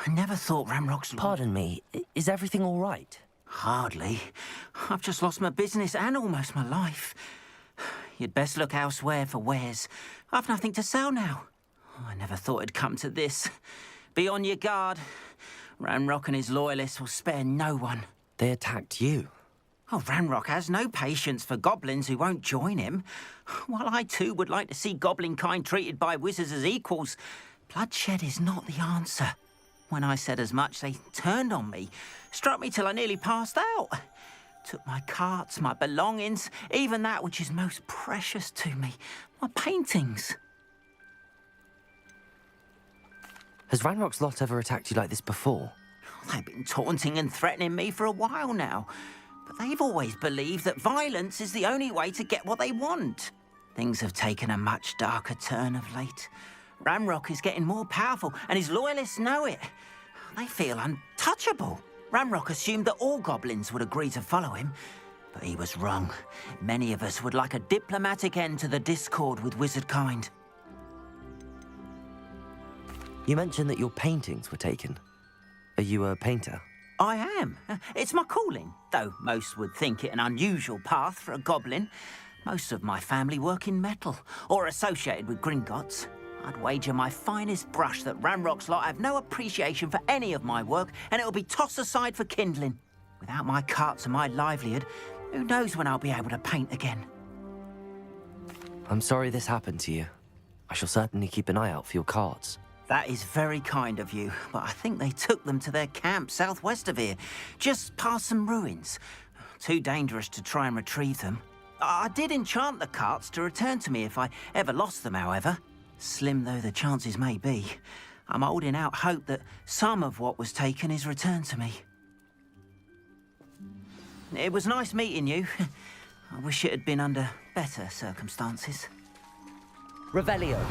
I never thought Ramrock's... Pardon me, is everything all right? Hardly. I've just lost my business and almost my life. You'd best look elsewhere for wares. I've nothing to sell now. I never thought it'd come to this. Be on your guard. Ranrock and his loyalists will spare no one. They attacked you? Oh, Ranrock has no patience for goblins who won't join him. While I too would like to see goblin kind treated by wizards as equals, bloodshed is not the answer. When I said as much, they turned on me, struck me till I nearly passed out. Took my carts, my belongings, even that which is most precious to me, my paintings. Has Ranrock's lot ever attacked you like this before? They've been taunting and threatening me for a while now, but they've always believed that violence is the only way to get what they want. Things have taken a much darker turn of late. Ranrock is getting more powerful, and his loyalists know it. They feel untouchable. Ranrock assumed that all goblins would agree to follow him, but he was wrong. Many of us would like a diplomatic end to the discord with wizard kind. You mentioned that your paintings were taken. Are you a painter? I am. It's my calling, though most would think it an unusual path for a goblin. Most of my family work in metal, or associated with Gringotts. I'd wager my finest brush that Ranrock's lot have no appreciation for any of my work, and it'll be tossed aside for kindling. Without my carts and my livelihood, who knows when I'll be able to paint again? I'm sorry this happened to you. I shall certainly keep an eye out for your carts. That is very kind of you, but I think they took them to their camp southwest of here, just past some ruins. Too dangerous to try and retrieve them. I did enchant the carts to return to me if I ever lost them, however. Slim though the chances may be, I'm holding out hope that some of what was taken is returned to me. It was nice meeting you. I wish it had been under better circumstances. Revelio.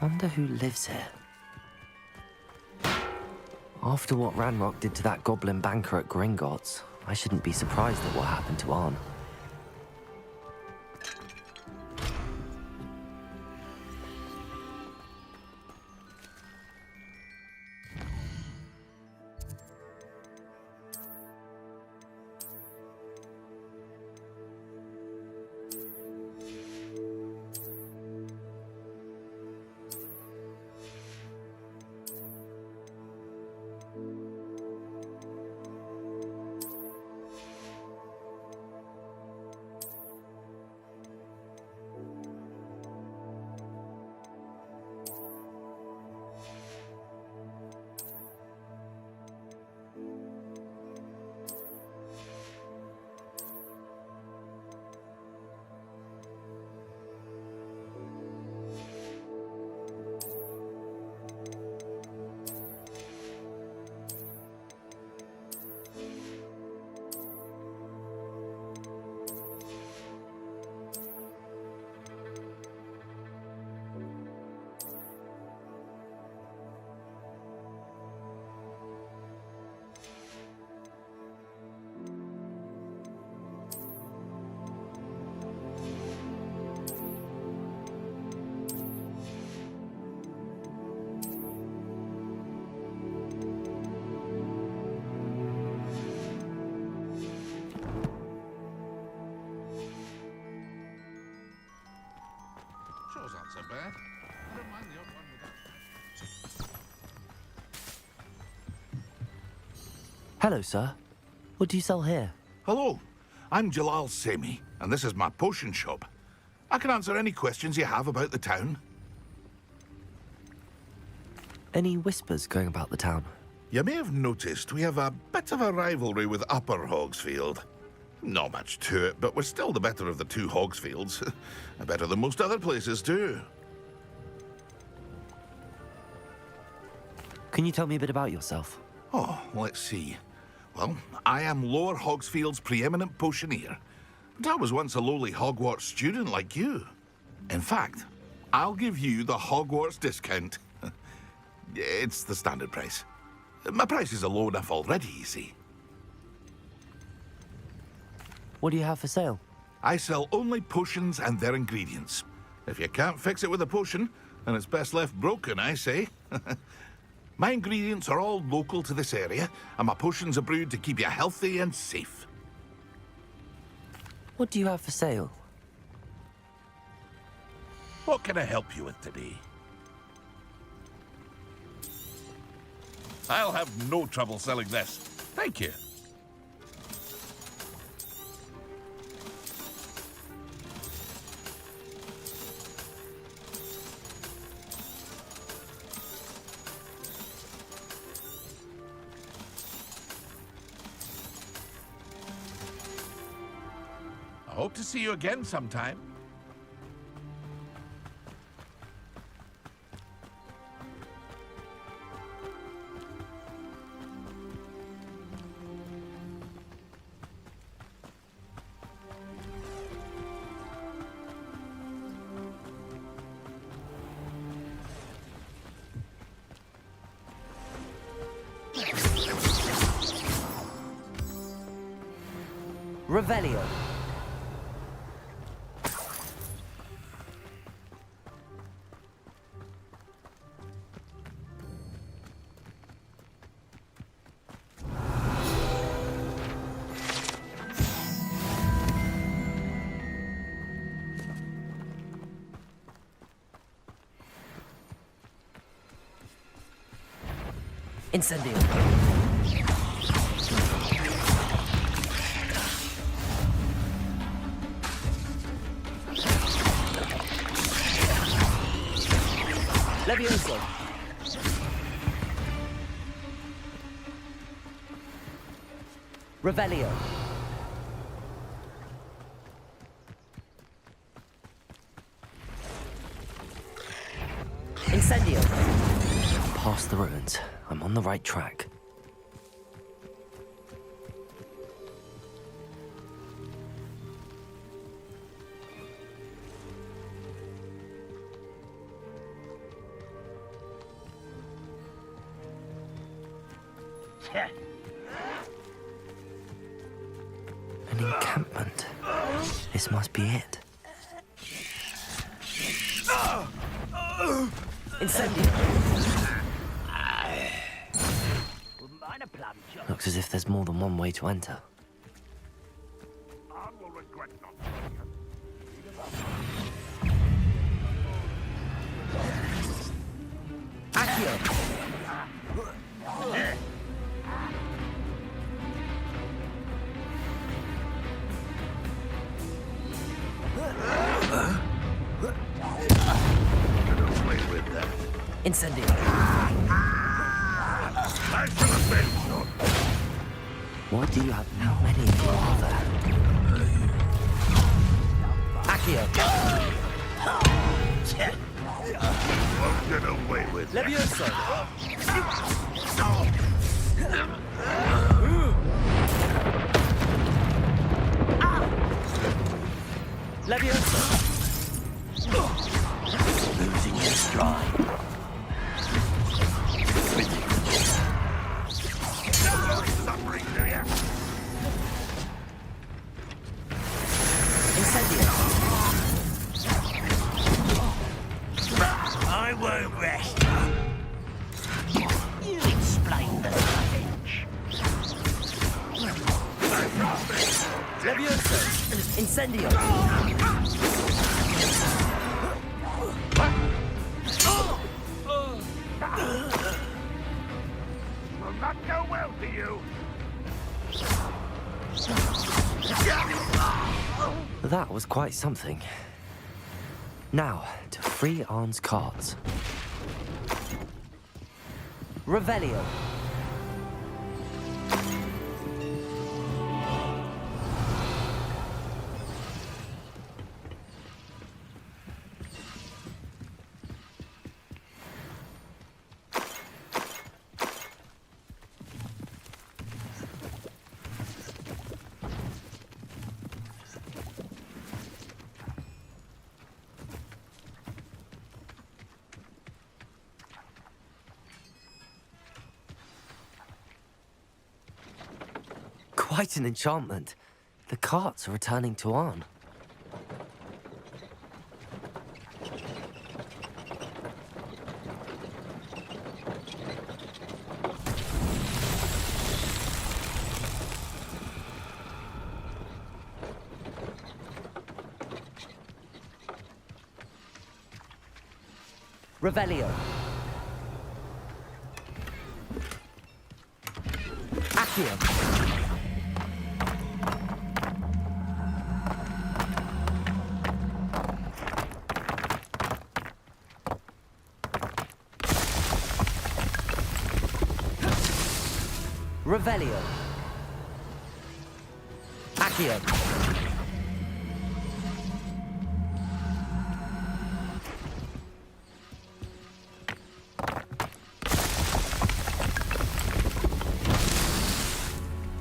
Wonder who lives here. After what Ranrock did to that goblin banker at Gringotts, I shouldn't be surprised at what happened to Arn. Shore's not so bad. I don't mind the odd one without. Hello, sir. What do you sell here? Hello, I'm Jalal Semi, and this is my potion shop. I can answer any questions you have about the town. Any whispers going about the town? You may have noticed we have a bit of a rivalry with Upper Hogsfield. Not much to it, but we're still the better of the two Hogsfields. Better than most other places, too. Can you tell me a bit about yourself? Oh, let's see. Well, I am Lower Hogsfield's preeminent potioneer. But I was once a lowly Hogwarts student like you. In fact, I'll give you the Hogwarts discount. It's the standard price. My prices are low enough already, you see. What do you have for sale? I sell only potions and their ingredients. If you can't fix it with a potion, then it's best left broken, I say. My ingredients are all local to this area, and my potions are brewed to keep you healthy and safe. What do you have for sale? What can I help you with today? I'll have no trouble selling this. Thank you. I hope to see you again sometime. Revelio. Incendio. Levioso. Revelio. Incendio. Past the ruins. I'm on the right track. An encampment. This must be it. Incendio. Looks as if there's more than one way to enter. Accio. Incendio. What do you have? How many are there? Accio. Won't get away with that. Levioso. Levioso. Losing your stride. I won't rest. You explain the revenge. Levioso. Incendio. Will not go well for you. That was quite something. Now, to free Arn's cards. Revelio. Quite an enchantment. The carts are returning to Arn. Revelio. Accio. Revelio. Accio.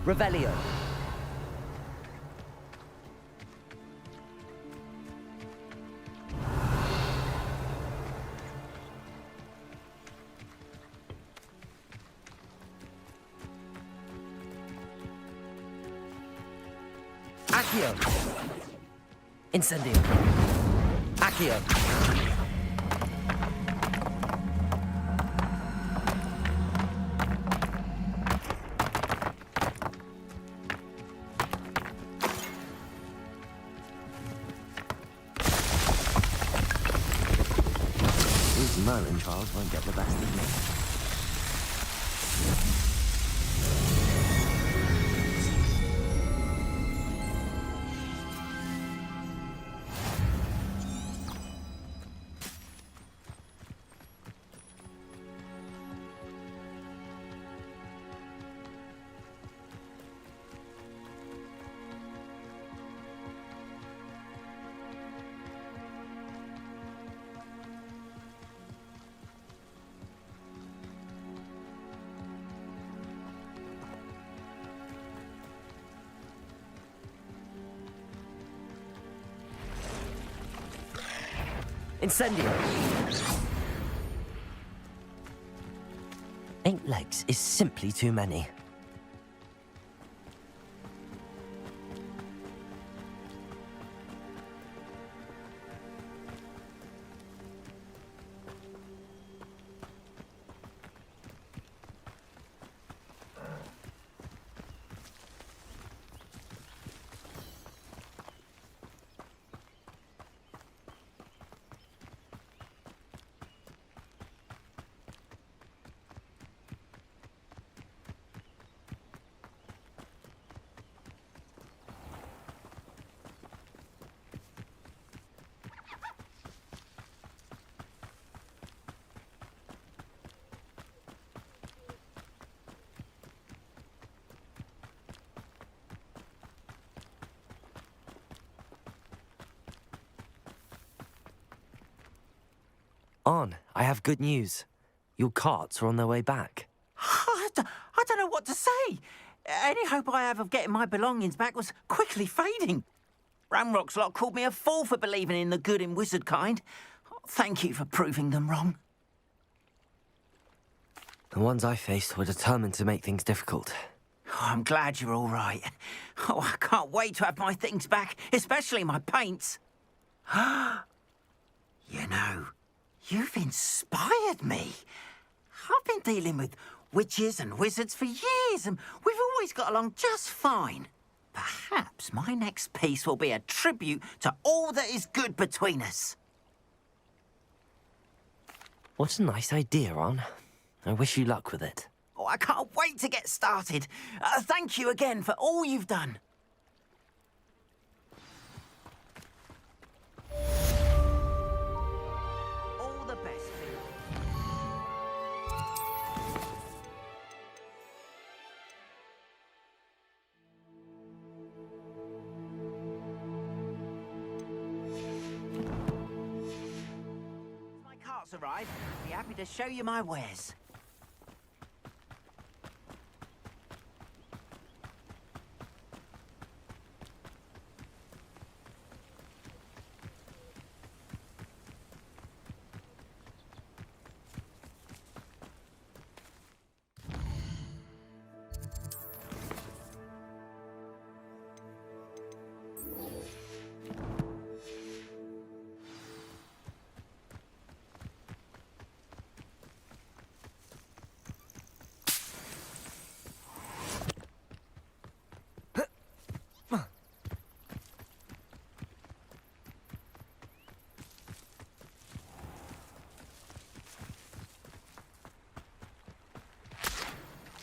Revelio. Accio. Incendio. Accio. These Merlin trials won't get the best of me. Incendio. 8 legs is simply too many. On, I have good news. Your carts are on their way back. I don't know what to say. Any hope I have of getting my belongings back was quickly fading. Ranrock's lot called me a fool for believing in the good in wizard kind. Thank you for proving them wrong. The ones I faced were determined to make things difficult. I'm glad you're all right. Oh, I can't wait to have my things back, especially my paints. You know, you've inspired me. I've been dealing with witches and wizards for years, and we've always got along just fine. Perhaps my next piece will be a tribute to all that is good between us. What a nice idea, On. I wish you luck with it. Oh, I can't wait to get started. Thank you again for all you've done. All the best, Phil. My cart's arrived. I'll be happy to show you my wares.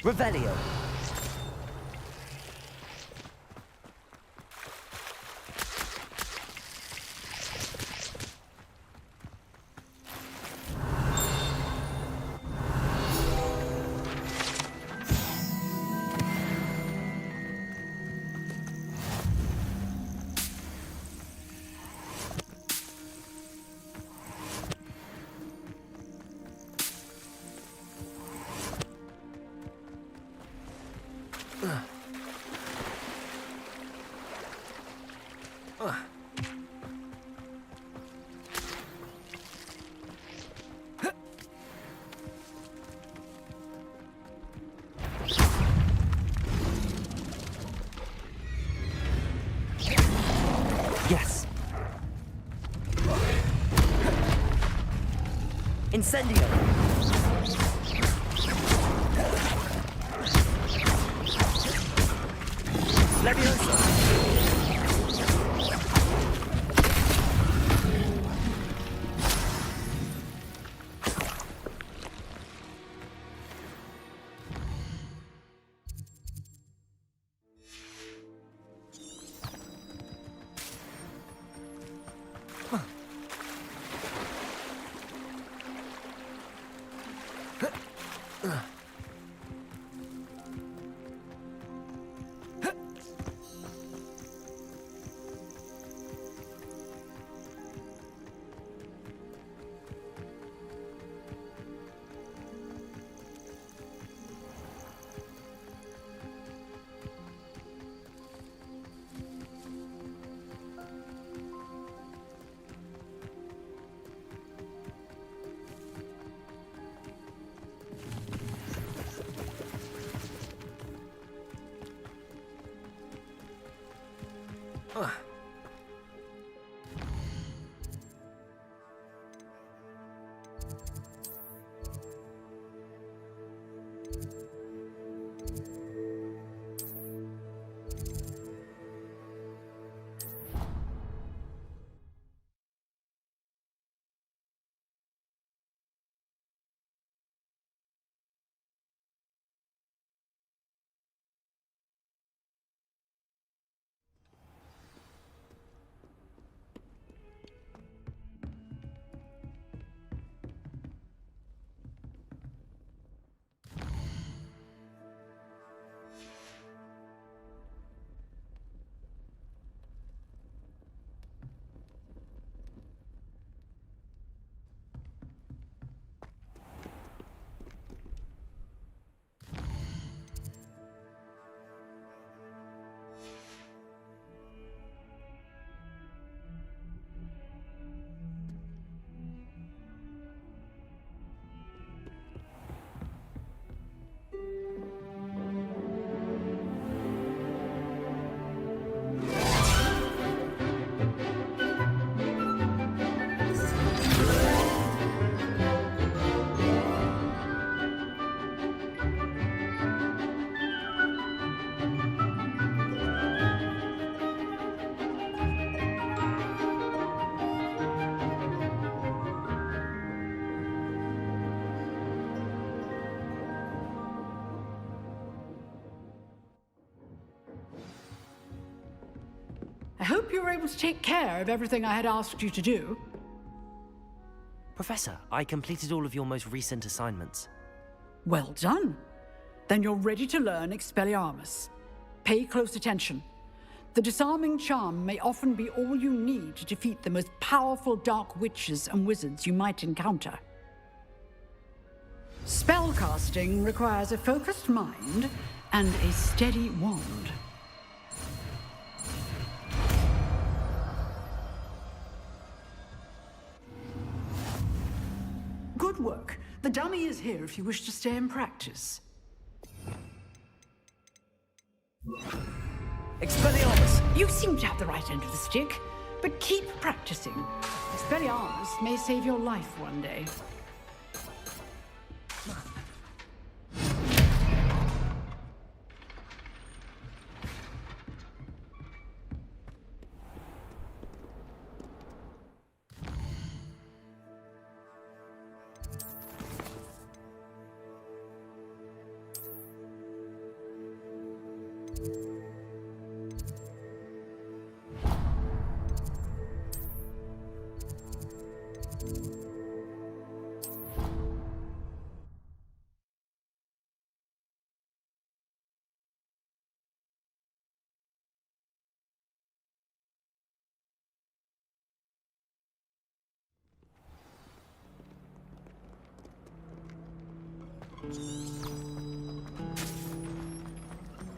Revelio. Yes. Incendio. Leviosa. I hope you were able to take care of everything I had asked you to do. Professor, I completed all of your most recent assignments. Well done. Then you're ready to learn Expelliarmus. Pay close attention. The disarming charm may often be all you need to defeat the most powerful dark witches and wizards you might encounter. Spellcasting requires a focused mind and a steady wand. Good work. The dummy is here if you wish to stay and practice. Expelliarmus! You seem to have the right end of the stick, but keep practicing. Expelliarmus may save your life one day.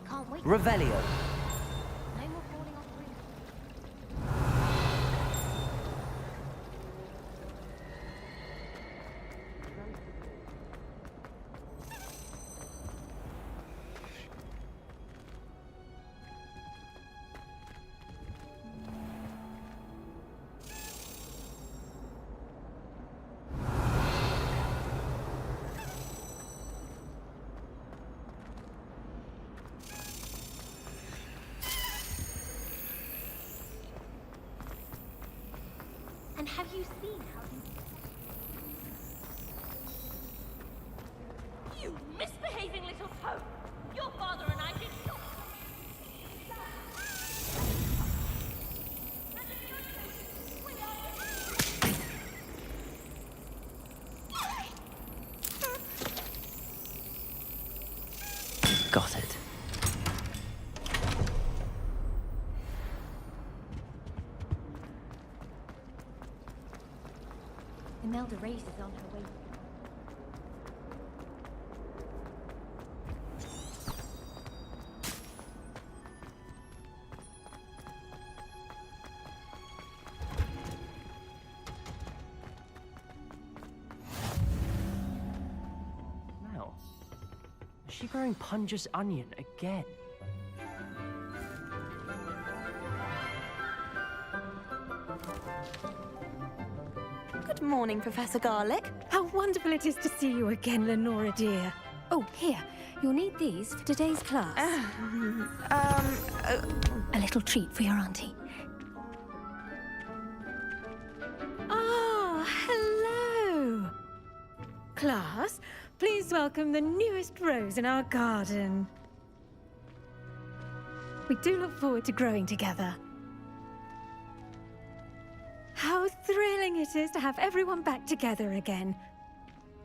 Can't wait. Revelio. No more falling off the roof. And have you seen how You misbehaving little foe! Your father and I did not. Got it. Imelda Reyes is on her way. Mel, is she growing Punja's onion again? Good morning, Professor Garlick. How wonderful it is to see you again, Lenora dear. Oh, here. You'll need these for today's class. A little treat for your auntie. Ah, hello. Class, please welcome the newest rose in our garden. We do look forward to growing together. How thrilling it is to have everyone back together again.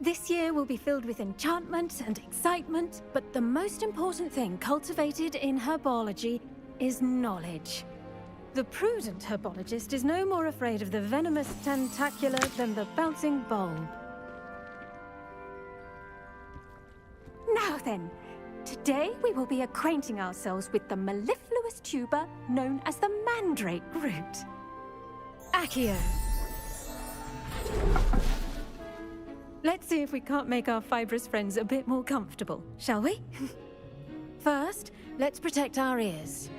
This year will be filled with enchantment and excitement, but the most important thing cultivated in herbology is knowledge. The prudent herbologist is no more afraid of the venomous tentacula than the bouncing bulb. Now then, today we will be acquainting ourselves with the mellifluous tuber known as the mandrake root. Accio. Let's see if we can't make our fibrous friends a bit more comfortable, shall we? First, let's protect our ears.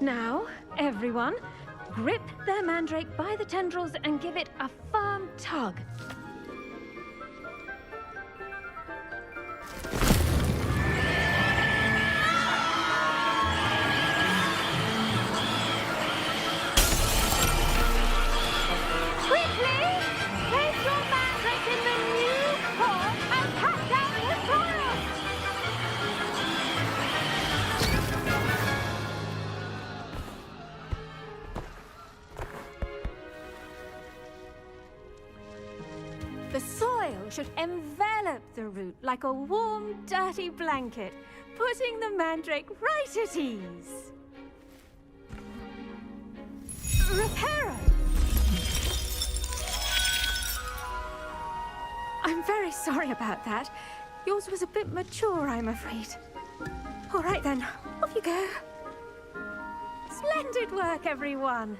Now, everyone, grip their mandrake by the tendrils and give it a firm tug. The soil should envelop the root like a warm, dirty blanket, putting the mandrake right at ease. Reparo! I'm very sorry about that. Yours was a bit mature, I'm afraid. All right then, off you go. Splendid work, everyone.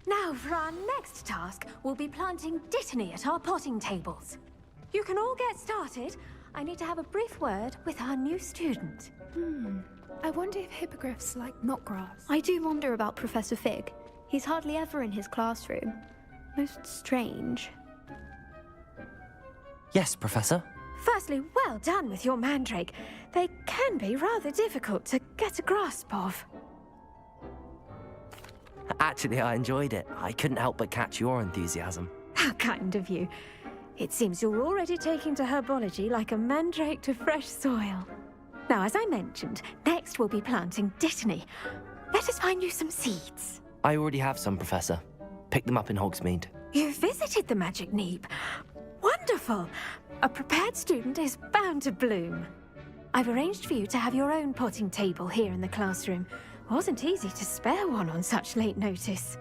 Now, for our next task, we'll be planting dittany at our potting tables. You can all get started. I need to have a brief word with our new student. I wonder if hippogriffs like knotgrass. I do wonder about Professor Fig. He's hardly ever in his classroom. Most strange. Yes, Professor. Firstly, well done with your mandrake. They can be rather difficult to get a grasp of. Actually, I enjoyed it. I couldn't help but catch your enthusiasm. How kind of you. It seems you're already taking to herbology like a mandrake to fresh soil. Now, as I mentioned, next we'll be planting Dittany. Let us find you some seeds. I already have some, Professor. Picked them up in Hogsmeade. You visited the Magic Neep. Wonderful! A prepared student is bound to bloom. I've arranged for you to have your own potting table here in the classroom. Wasn't easy to spare one on such late notice.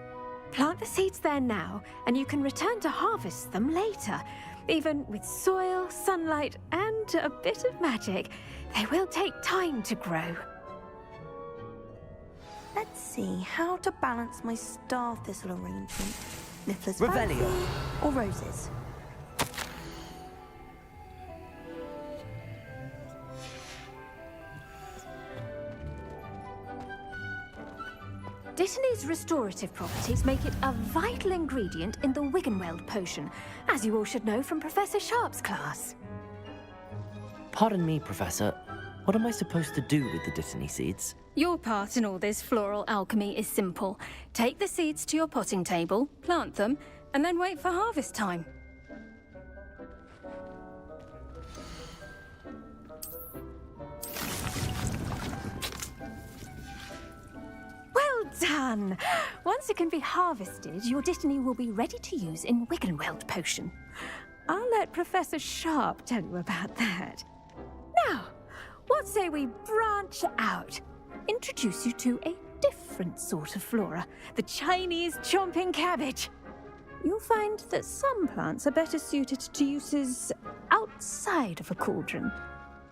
Plant the seeds there now, and you can return to harvest them later. Even with soil, sunlight, and a bit of magic, they will take time to grow. Let's see how to balance my star thistle arrangement. Niffler's Revelio. fancy or roses? Dittany's restorative properties make it a vital ingredient in the Wiggenweld potion, as you all should know from Professor Sharp's class. Pardon me, Professor. What am I supposed to do with the Dittany seeds? Your part in all this floral alchemy is simple. Take the seeds to your potting table, plant them, and then wait for harvest time. Well done! Once it can be harvested, your Dittany will be ready to use in Wiggenweld potion. I'll let Professor Sharp tell you about that. Now, what say we branch out? Introduce you to a different sort of flora, the Chinese chomping cabbage. You'll find that some plants are better suited to uses outside of a cauldron.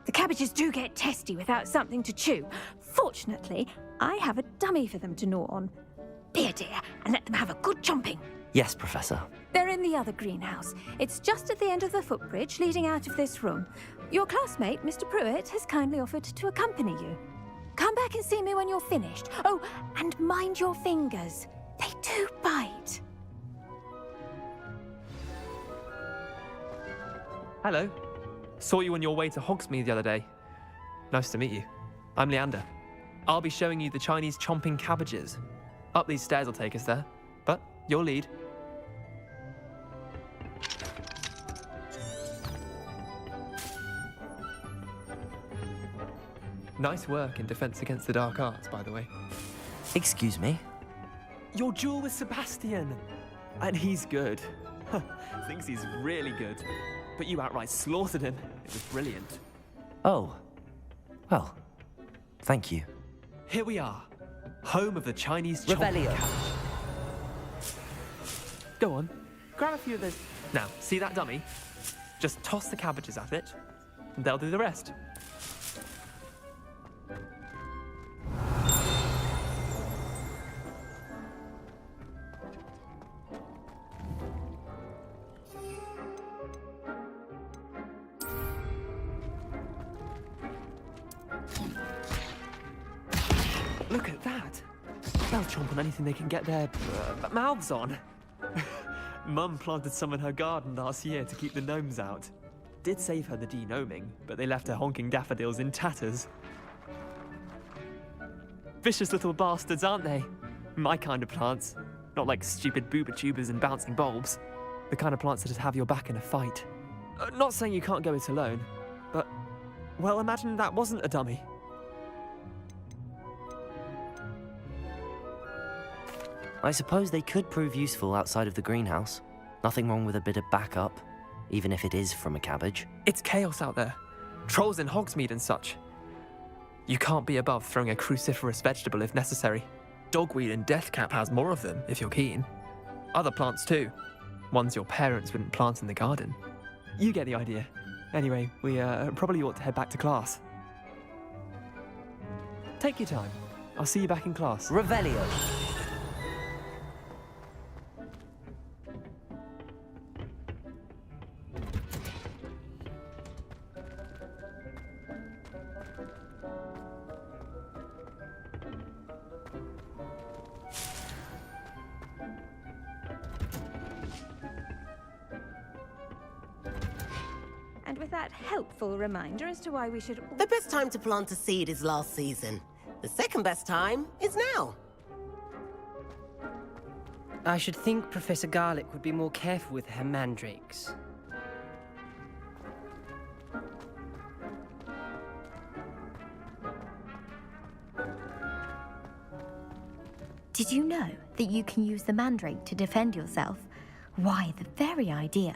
The cabbages do get testy without something to chew. Fortunately, I have a dummy for them to gnaw on. Be a dear and let them have a good chomping. Yes, Professor. They're in the other greenhouse. It's just at the end of the footbridge leading out of this room. Your classmate, Mr. Pruitt, has kindly offered to accompany you. Come back and see me when you're finished. Oh, and mind your fingers. They do bite. Hello. Saw you on your way to Hogsmeade the other day. Nice to meet you. I'm Leander. I'll be showing you the Chinese chomping cabbages. Up these stairs will take us there, but your lead. Nice work in Defense Against the Dark Arts, by the way. Excuse me? Your duel with Sebastian! And he's good. Thinks he's really good. But you outright slaughtered him. It was brilliant. Oh. Well, thank you. Here we are. Home of the Chinese chomping Revelio. cabbage. Go on. Grab a few of those. Now, see that dummy? Just toss the cabbages at it, and they'll do the rest. Look at that. They'll chomp on anything they can get their mouths on. Mum planted some in her garden last year to keep the gnomes out. Did save her the de-gnoming, but they left her honking daffodils in tatters. Vicious little bastards, aren't they? My kind of plants. Not like stupid booba tubers and bouncing bulbs. The kind of plants that just have your back in a fight. Not saying you can't go it alone, but, well, imagine that wasn't a dummy. I suppose they could prove useful outside of the greenhouse. Nothing wrong with a bit of backup, even if it is from a cabbage. It's chaos out there. Trolls in Hogsmeade and such. You can't be above throwing a cruciferous vegetable if necessary. Dogweed and deathcap has more of them, if you're keen. Other plants too. Ones your parents wouldn't plant in the garden. You get the idea. Anyway, we probably ought to head back to class. Take your time. I'll see you back in class. Revelio. And with that helpful reminder as to why we should... The best time to plant a seed is last season. The second best time is now. I should think Professor Garlick would be more careful with her mandrakes. Did you know that you can use the mandrake to defend yourself? Why, the very idea.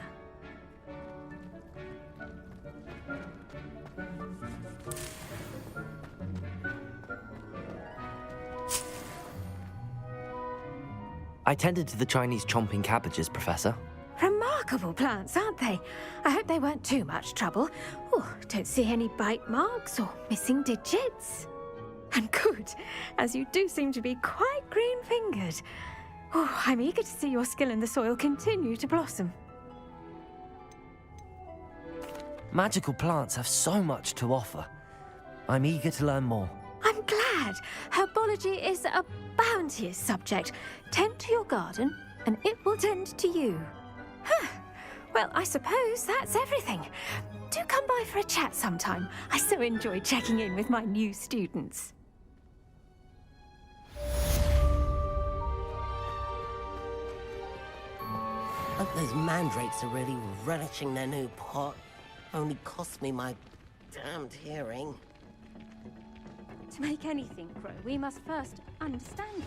I tended to the Chinese chomping cabbages, Professor. Remarkable plants, aren't they? I hope they weren't too much trouble. Oh, don't see any bite marks or missing digits. And good, as you do seem to be quite green-fingered. Oh, I'm eager to see your skill in the soil continue to blossom. Magical plants have so much to offer. I'm eager to learn more. I'm glad. Herbology is a bounteous subject. Tend to your garden, and it will tend to you. Huh. Well, I suppose that's everything. Do come by for a chat sometime. I so enjoy checking in with my new students. Hope those mandrakes are really relishing their new pot. Only cost me my damned hearing. To make anything grow, we must first understand it.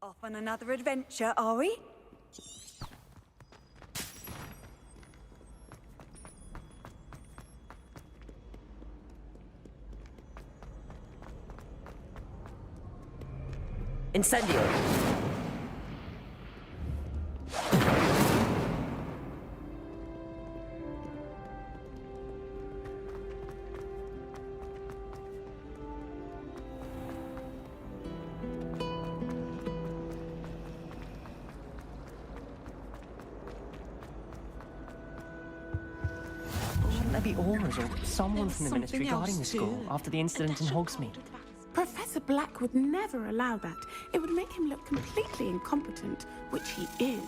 Off on another adventure, are we? Incendio! Shouldn't there be Aura's or someone from the Ministry something guarding the else school too. after the incident in Hogsmeade? Professor Black would never allow that. It would make him look completely incompetent, which he is.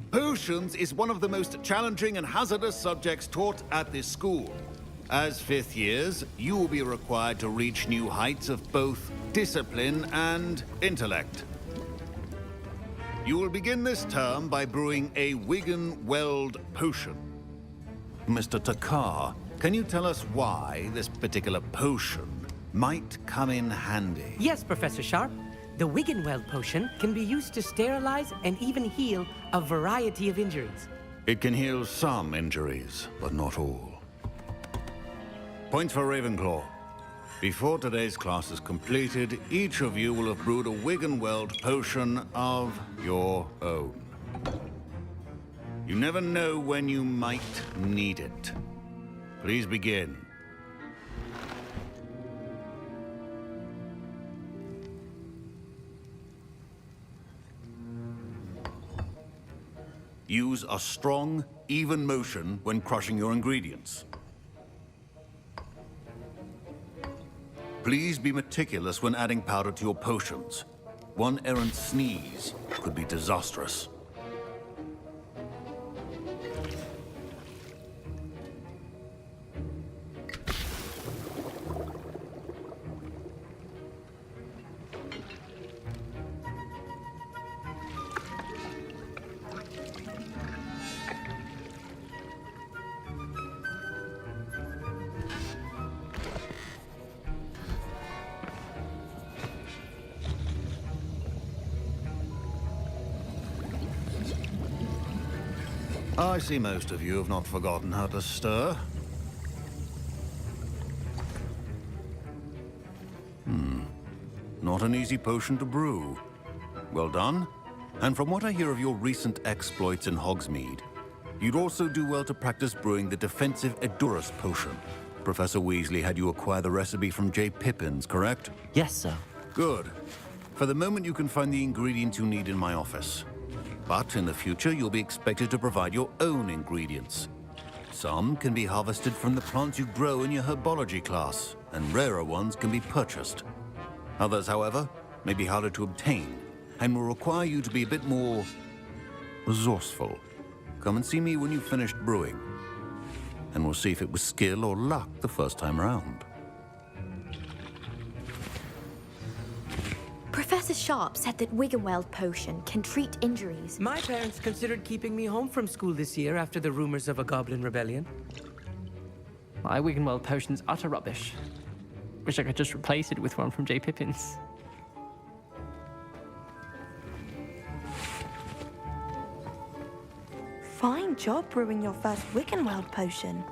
Potions is one of the most challenging and hazardous subjects taught at this school. As fifth years, you will be required to reach new heights of both discipline and intellect. You will begin this term by brewing a Wigan-Weld potion. Mr. Takar, can you tell us why this particular potion might come in handy? Yes, Professor Sharp. The Wigan-Weld potion can be used to sterilize and even heal a variety of injuries. It can heal some injuries, but not all. Points for Ravenclaw. Before today's class is completed, each of you will have brewed a Wigan-Weld potion of your own. You never know when you might need it. Please begin. Use a strong, even motion when crushing your ingredients. Please be meticulous when adding powder to your potions. One errant sneeze could be disastrous. I see most of you have not forgotten how to stir. Not an easy potion to brew. Well done. And from what I hear of your recent exploits in Hogsmeade, you'd also do well to practice brewing the defensive Edurus potion. Professor Weasley had you acquire the recipe from J. Pippin's, correct? Yes, sir. Good. For the moment, you can find the ingredients you need in my office. But in the future, you'll be expected to provide your own ingredients. Some can be harvested from the plants you grow in your Herbology class, and rarer ones can be purchased. Others, however, may be harder to obtain, and will require you to be a bit more resourceful. Come and see me when you've finished brewing, and we'll see if it was skill or luck the first time round. Professor Sharp said that Wiggenweld potion can treat injuries. My parents considered keeping me home from school this year after the rumors of a goblin rebellion. My Wiggenweld potion's utter rubbish. Wish I could just replace it with one from J. Pippin's. Fine job brewing your first Wiggenweld potion.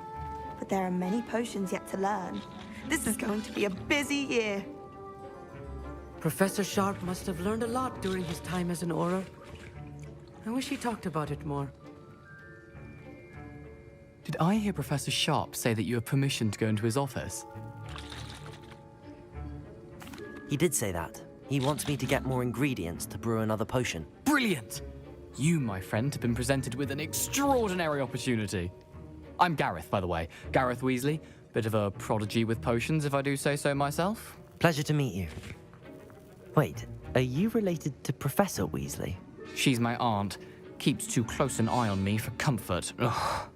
But there are many potions yet to learn. This is going to be a busy year. Professor Sharp must have learned a lot during his time as an Auror. I wish he talked about it more. Did I hear Professor Sharp say that you have permission to go into his office? He did say that. He wants me to get more ingredients to brew another potion. Brilliant! You, my friend, have been presented with an extraordinary opportunity. I'm Gareth, by the way. Gareth Weasley. Bit of a prodigy with potions, if I do say so myself. Pleasure to meet you. Wait, are you related to Professor Weasley? She's my aunt. Keeps too close an eye on me for comfort. Ugh.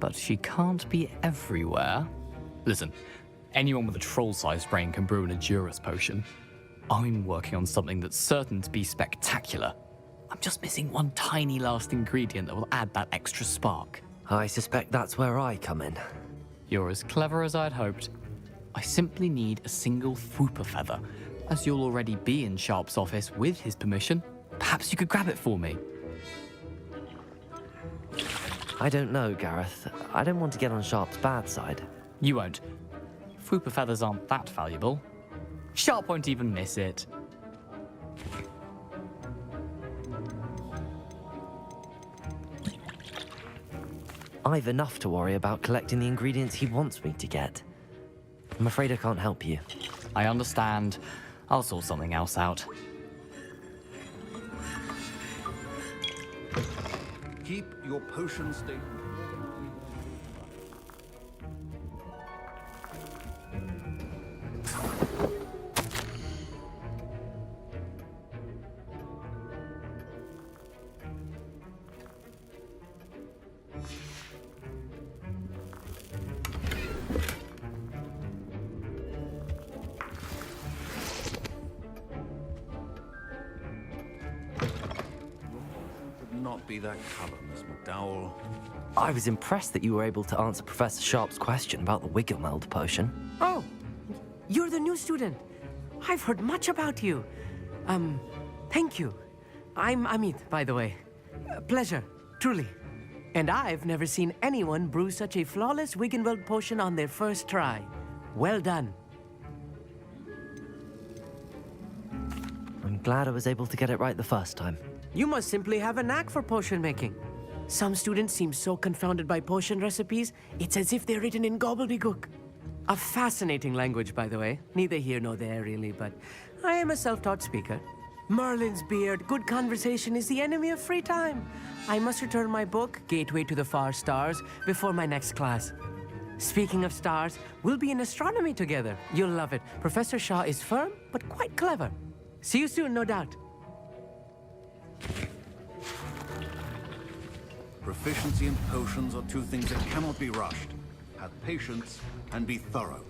But she can't be everywhere. Listen, anyone with a troll-sized brain can brew an Edurus potion. I'm working on something that's certain to be spectacular. I'm just missing one tiny last ingredient that will add that extra spark. I suspect that's where I come in. You're as clever as I'd hoped. I simply need a single Fwooper feather. As you'll already be in Sharp's office with his permission, perhaps you could grab it for me. I don't know, Gareth. I don't want to get on Sharp's bad side. You won't. Fwooper feathers aren't that valuable. Sharp won't even miss it. I've enough to worry about collecting the ingredients he wants me to get. I'm afraid I can't help you. I understand. I'll sort something else out. Keep your potion state. Not be that colour, Miss McDowell. I was impressed that you were able to answer Professor Sharp's question about the Wiggenweld potion. Oh, you're the new student. I've heard much about you. Thank you. I'm Amit, by the way. Pleasure, truly. And I've never seen anyone brew such a flawless Wiggenweld potion on their first try. Well done. I'm glad I was able to get it right the first time. You must simply have a knack for potion making. Some students seem so confounded by potion recipes, it's as if they're written in gobbledygook. A fascinating language, by the way. Neither here nor there, really, but I am a self-taught speaker. Merlin's beard, good conversation is the enemy of free time. I must return my book, Gateway to the Far Stars, before my next class. Speaking of stars, we'll be in astronomy together. You'll love it. Professor Shaw is firm, but quite clever. See you soon, no doubt. Proficiency in potions are two things that cannot be rushed. Have patience and be thorough.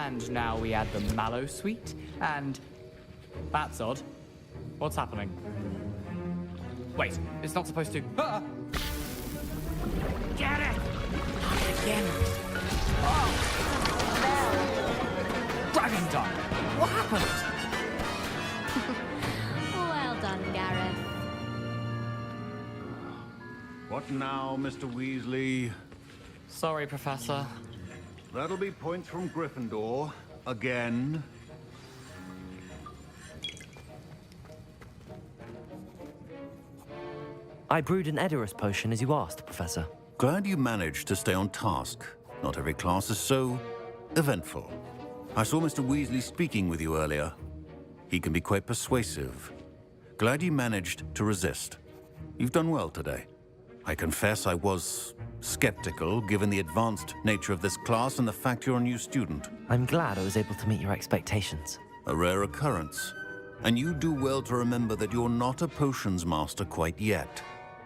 And now we add the mallow sweet, and... That's odd. What's happening? Wait, it's not supposed to... Ah! Get it! Again. Dragon Dog! What happened? Well done, Gareth. What now, Mr. Weasley? Sorry, Professor. That'll be points from Gryffindor. Again. I brewed an Edorus potion as you asked, Professor. Glad you managed to stay on task. Not every class is so eventful. I saw Mr. Weasley speaking with you earlier. He can be quite persuasive. Glad you managed to resist. You've done well today. I confess I was skeptical, given the advanced nature of this class and the fact you're a new student. I'm glad I was able to meet your expectations. A rare occurrence. And you do well to remember that you're not a potions master quite yet.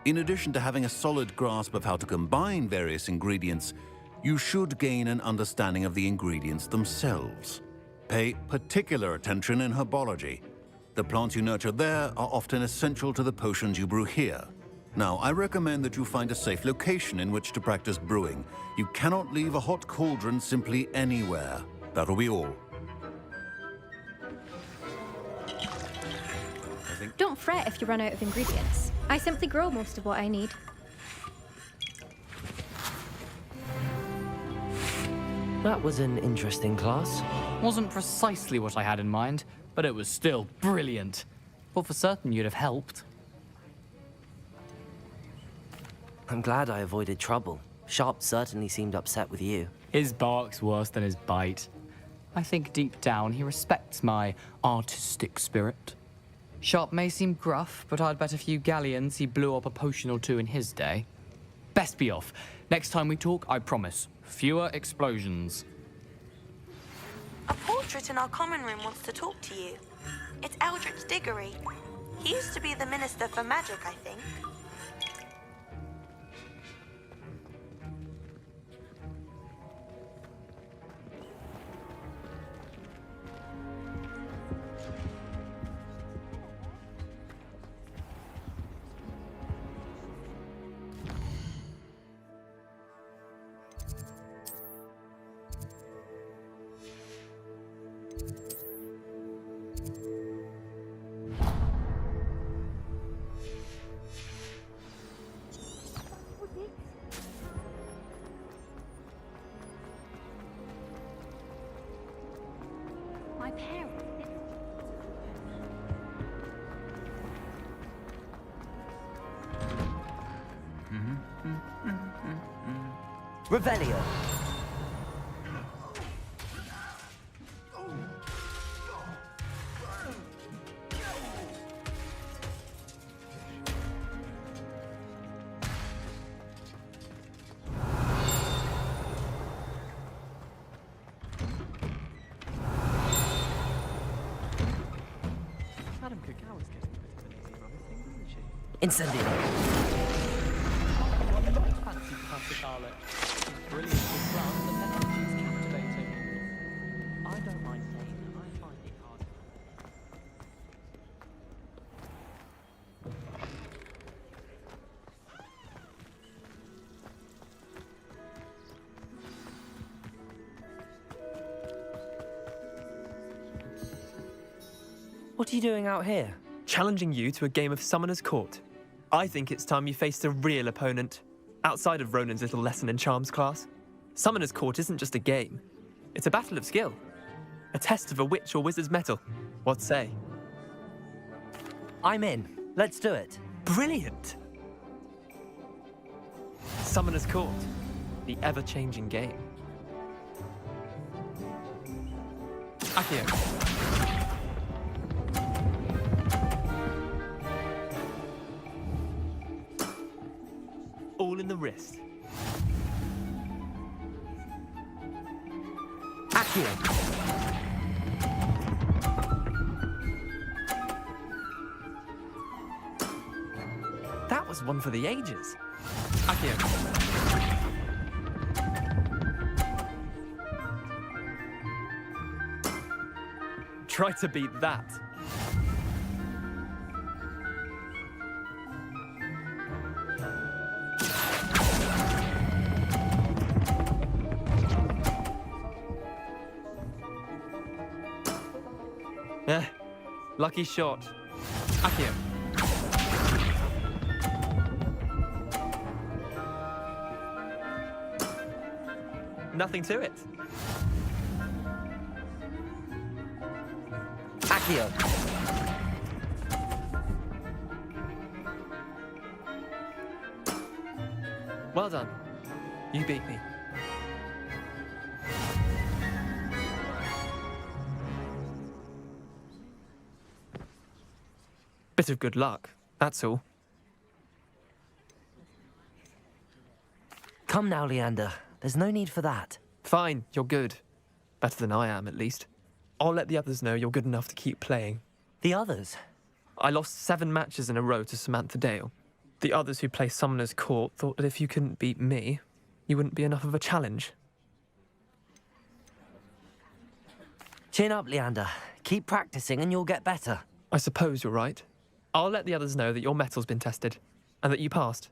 In addition to having a solid grasp of how to combine various ingredients, you should gain an understanding of the ingredients themselves. Pay particular attention in herbology. The plants you nurture there are often essential to the potions you brew here. Now, I recommend that you find a safe location in which to practice brewing. You cannot leave a hot cauldron simply anywhere. That'll be all. Don't fret if you run out of ingredients. I simply grow most of what I need. That was an interesting class. Wasn't precisely what I had in mind, but it was still brilliant. Thought for certain you'd have helped. I'm glad I avoided trouble. Sharp certainly seemed upset with you. His bark's worse than his bite. I think deep down he respects my artistic spirit. Sharp may seem gruff, but I'd bet a few galleons he blew up a potion or two in his day. Best be off. Next time we talk, I promise, fewer explosions. A portrait in our common room wants to talk to you. It's Eldritch Diggory. He used to be the Minister for Magic, I think. My parents. Revelio. Incendio. Fancy pasta garlic. It's brilliant with plants and their energy's captivating. I don't mind saying that I find it hard. What are you doing out here? Challenging you to a game of Summoner's Court. I think it's time you faced a real opponent, outside of Ronan's little lesson in charms class. Summoner's Court isn't just a game. It's a battle of skill. A test of a witch or wizard's mettle. What say? I'm in. Let's do it. Brilliant! Summoner's Court. The ever-changing game. Accio. All in the wrist. Accio. That was one for the ages. Accio. Try to beat that. Lucky shot. Accio. Nothing to it. Accio. Well done. You beat me. Bit of good luck, that's all. Come now, Leander. There's no need for that. Fine, you're good. Better than I am, at least. I'll let the others know you're good enough to keep playing. The others? I lost 7 matches in a row to Samantha Dale. The others who play Summoner's Court thought that if you couldn't beat me, you wouldn't be enough of a challenge. Chin up, Leander. Keep practicing and you'll get better. I suppose you're right. I'll let the others know that your metal's been tested, and that you passed.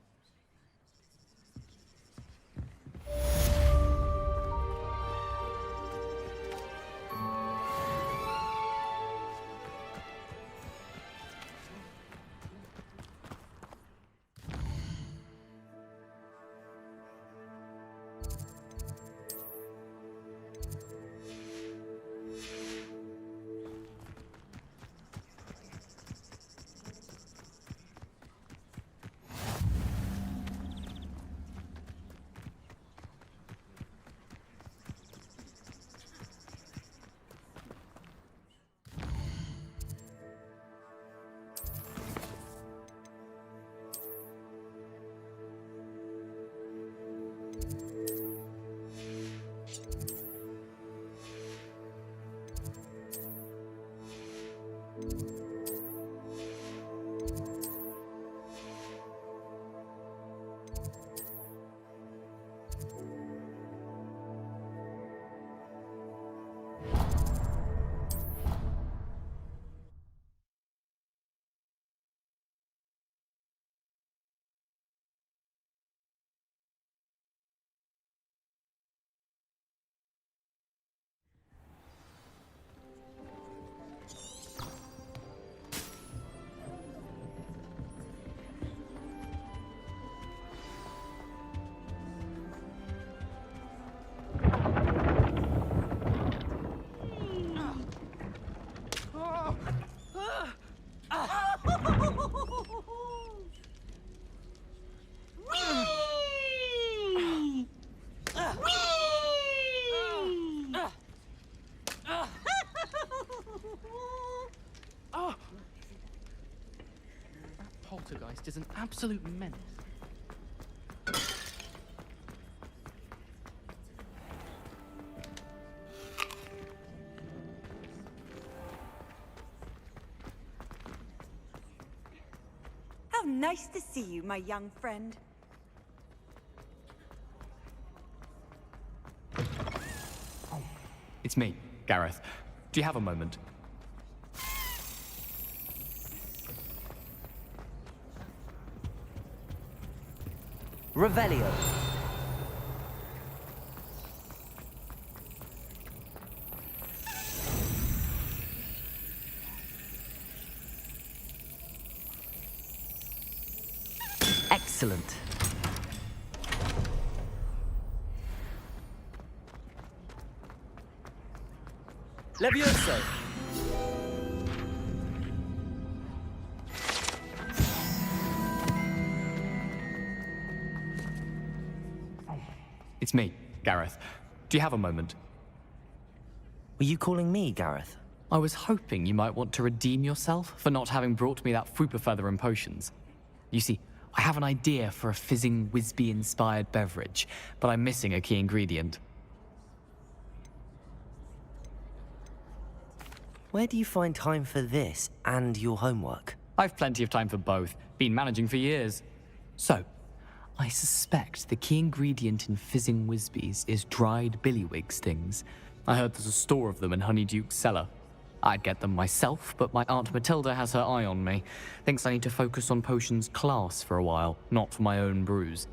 Poltergeist is an absolute menace. How nice to see you, my young friend. It's me, Gareth. Do you have a moment? Revelio. Excellent. Levioso. It's me, Gareth. Do you have a moment? Were you calling me, Gareth? I was hoping you might want to redeem yourself for not having brought me that Fooper feather and potions. You see, I have an idea for a fizzing Wisby-inspired beverage, but I'm missing a key ingredient. Where do you find time for this and your homework? I've plenty of time for both. Been managing for years. So, I suspect the key ingredient in fizzing Wisbies is dried billywig stings. I heard there's a store of them in Honeyduke's cellar. I'd get them myself, but my Aunt Matilda has her eye on me. Thinks I need to focus on potions class for a while, not for my own brews.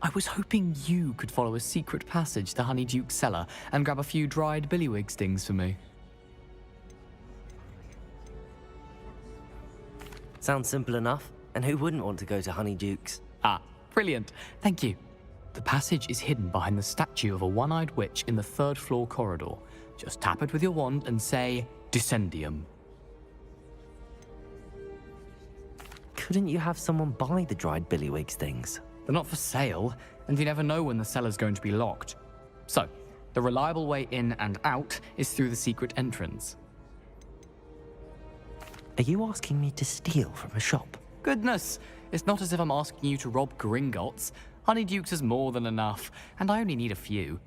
I was hoping you could follow a secret passage to Honeyduke's cellar and grab a few dried billywig stings for me. Sounds simple enough, and who wouldn't want to go to Honeyduke's? Ah, brilliant. Thank you. The passage is hidden behind the statue of a one-eyed witch in the 3rd floor corridor. Just tap it with your wand and say, Descendium. Couldn't you have someone buy the dried billywig stings? They're not for sale, and you never know when the cellar's going to be locked. So, the reliable way in and out is through the secret entrance. Are you asking me to steal from a shop? Goodness, it's not as if I'm asking you to rob Gringotts. Honeyduke's is more than enough, and I only need a few.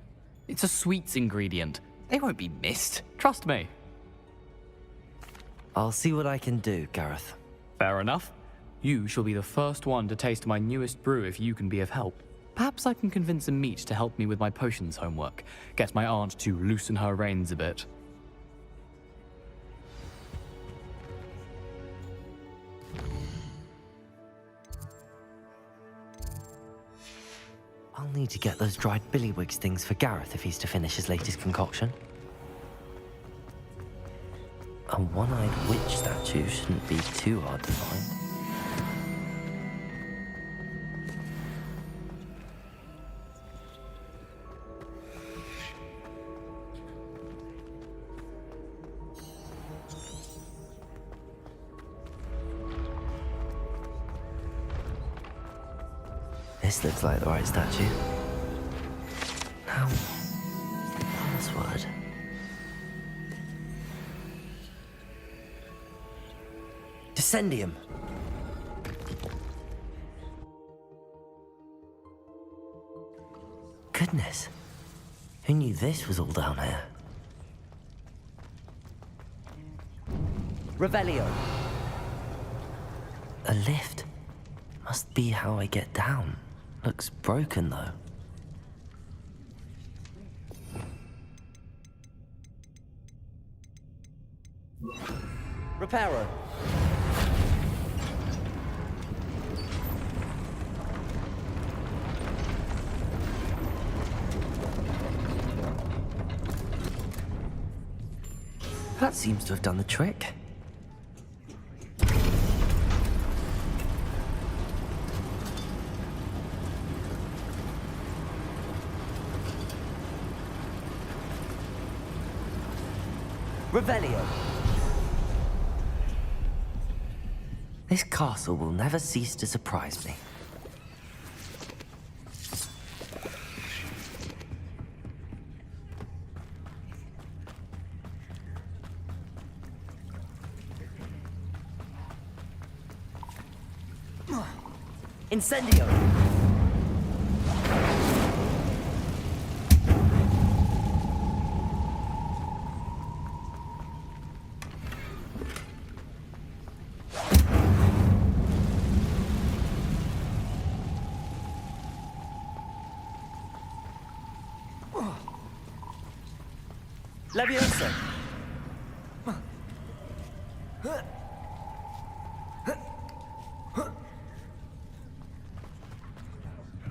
It's a sweets ingredient. They won't be missed, trust me. I'll see what I can do, Gareth. Fair enough. You shall be the first one to taste my newest brew if you can be of help. Perhaps I can convince a meat to help me with my potions homework. Get my aunt to loosen her reins a bit. I'll need to get those dried billywig stings for Gareth if he's to finish his latest concoction. A one-eyed witch statue shouldn't be too hard to find. This looks like the right statue. Now, the password. Descendium. Goodness. Who knew this was all down here? Revelio. A lift. Must be how I get down. Looks broken, though. Reparo. That seems to have done the trick. Revelio. This castle will never cease to surprise me. Incendio! Leviosa!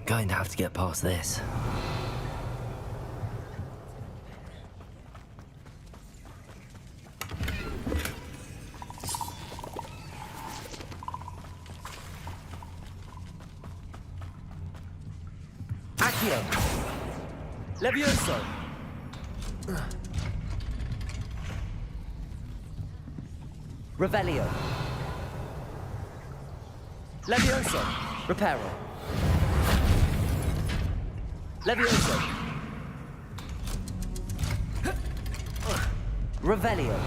Going to have to get past this. Accio! Levioso! Revelio. Levioso. Reparo. Levioso. Revelio.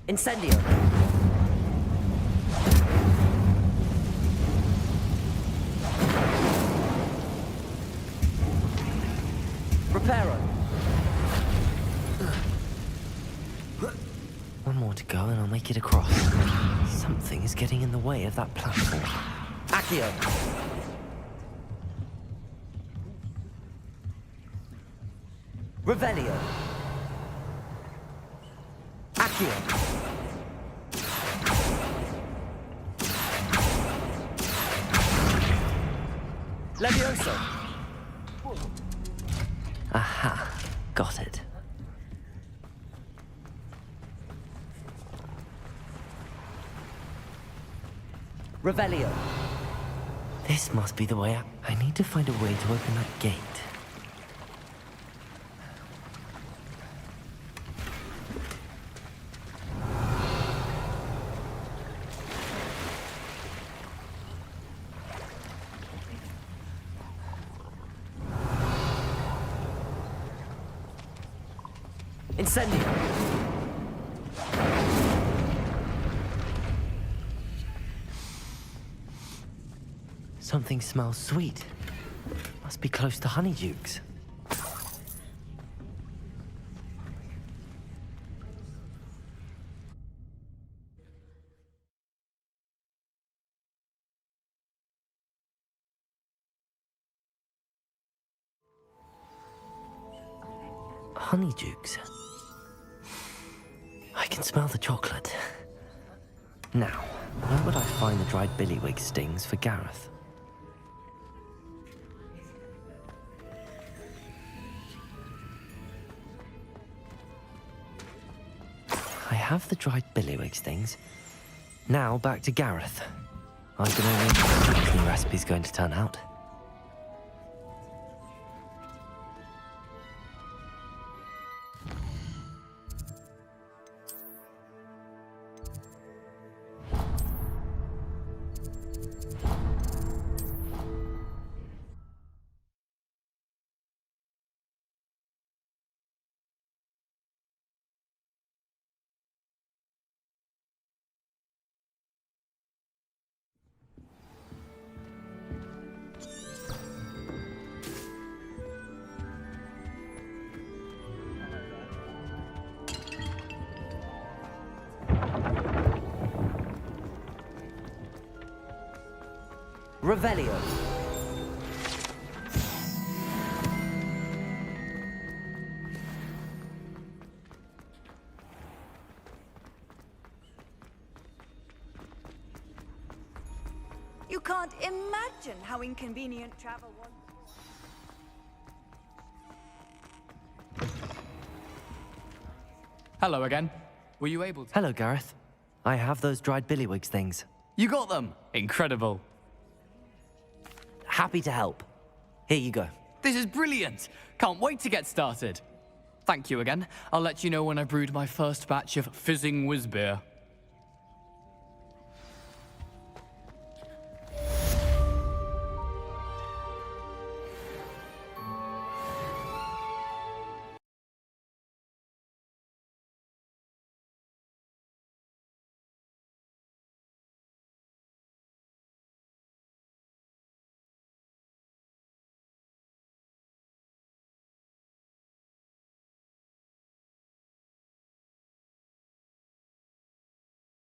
Incendio. Reparo! One more to go and I'll make it across. Something is getting in the way of that platform. Accio! Revelio! Accio! Levioso! Aha, got it. Revelio. This must be the way out. I need to find a way to open that gate. Incendio! Something smells sweet. Must be close to Honeydukes. Honeydukes. I can smell the chocolate. Now, where would I find the dried billywig stings for Gareth? I have the dried billywig stings. Now back to Gareth. I can only imagine how this new recipe's going to turn out. Revelio. You can't imagine how inconvenient travel was. Hello again. Were you able to... Hello, Gareth. I have those dried billywig things. You got them! Incredible. Happy to help. Here you go. This is brilliant! Can't wait to get started. Thank you again. I'll let you know when I brewed my first batch of fizzing whiz beer.